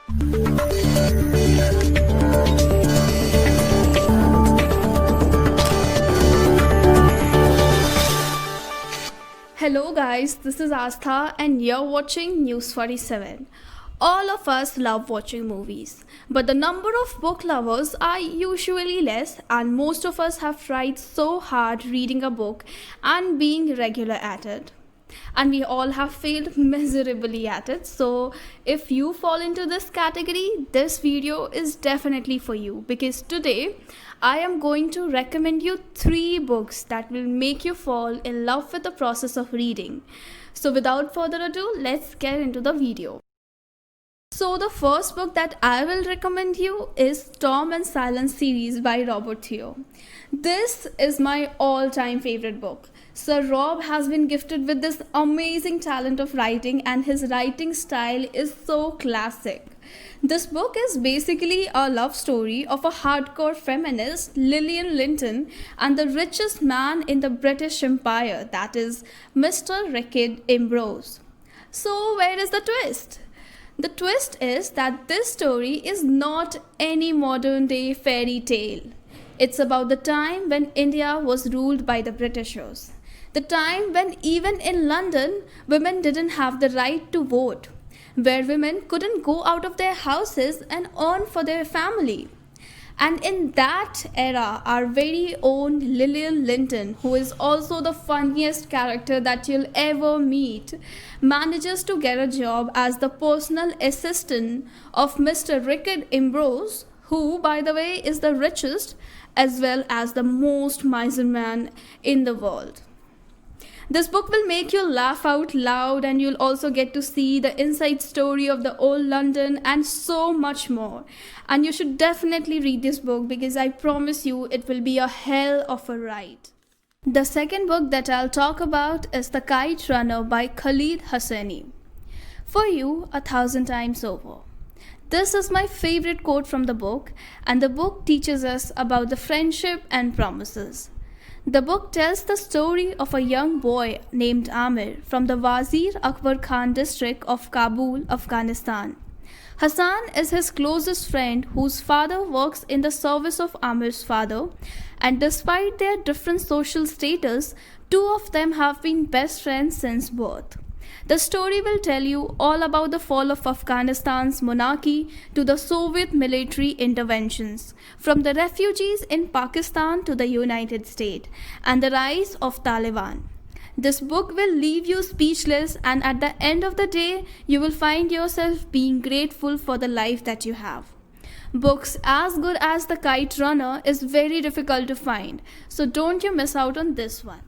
Hello guys, this is Astha and you're watching News 47. All of us love watching movies, but the number of book lovers are usually less, and most of us have tried so hard reading a book and being regular at it. And we all have failed miserably at it. So, if you fall into this category, this video is definitely for you, because today I am going to recommend you 3 books that will make you fall in love with the process of reading. So, without further ado, let's get into the video. So the first book that I will recommend you is Tom and Silence series by Robert Theo. This is my all-time favorite book. Sir Rob has been gifted with this amazing talent of writing, and his writing style is so classic. This book is basically a love story of a hardcore feminist, Lillian Linton, and the richest man in the British Empire, that is Mr. Rickard Ambrose. So where is the twist? The twist is that this story is not any modern day fairy tale. It's about the time when India was ruled by the Britishers. The time when even in London, women didn't have the right to vote, where women couldn't go out of their houses and earn for their family. And in that era, our very own Lillian Linton, who is also the funniest character that you'll ever meet, manages to get a job as the personal assistant of Mr. Rickard Ambrose, who, by the way, is the richest as well as the most miser man in the world. This book will make you laugh out loud, and you'll also get to see the inside story of the old London and so much more. And you should definitely read this book, because I promise you it will be a hell of a ride. The second book that I'll talk about is The Kite Runner by Khaled Hosseini. For you, 1,000 times over. This is my favorite quote from the book, and the book teaches us about the friendship and promises. The book tells the story of a young boy named Amir from the Wazir Akbar Khan district of Kabul, Afghanistan. Hassan is his closest friend, whose father works in the service of Amir's father, and despite their different social status, 2 of them have been best friends since birth. The story will tell you all about the fall of Afghanistan's monarchy to the Soviet military interventions, from the refugees in Pakistan to the United States, and the rise of Taliban. This book will leave you speechless, and at the end of the day, you will find yourself being grateful for the life that you have. Books as good as The Kite Runner is very difficult to find, so don't you miss out on this one.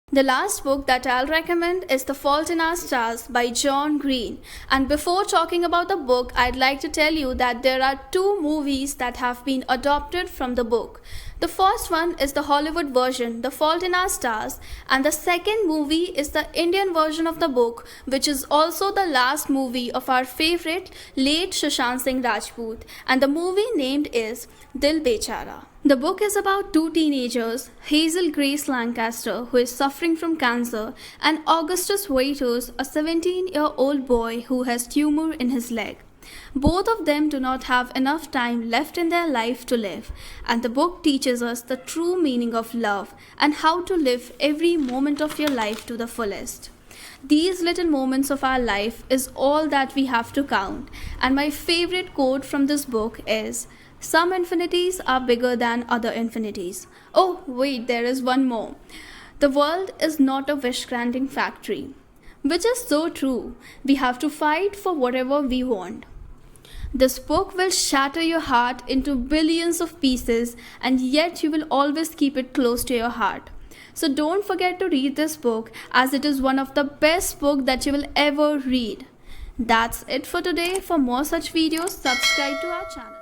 The last book that I'll recommend is The Fault in Our Stars by John Green. And before talking about the book, I'd like to tell you that there are 2 movies that have been adopted from the book. The first one is the Hollywood version, The Fault in Our Stars, and the second movie is the Indian version of the book, which is also the last movie of our favorite late Sushant Singh Rajput, and the movie named is Dil Bechara. The book is about 2 teenagers, Hazel Grace Lancaster, who is suffering from cancer, and Augustus Waiters, a 17-year-old boy who has tumor in his leg. Both of them do not have enough time left in their life to live, and the book teaches us the true meaning of love and how to live every moment of your life to the fullest. These little moments of our life is all that we have to count, and my favorite quote from this book is, "Some infinities are bigger than other infinities." Oh, wait, there is one more. The world is not a wish-granting factory. Which is so true. We have to fight for whatever we want. This book will shatter your heart into billions of pieces, and yet you will always keep it close to your heart. So don't forget to read this book, as it is one of the best books that you will ever read. That's it for today. For more such videos, subscribe to our channel.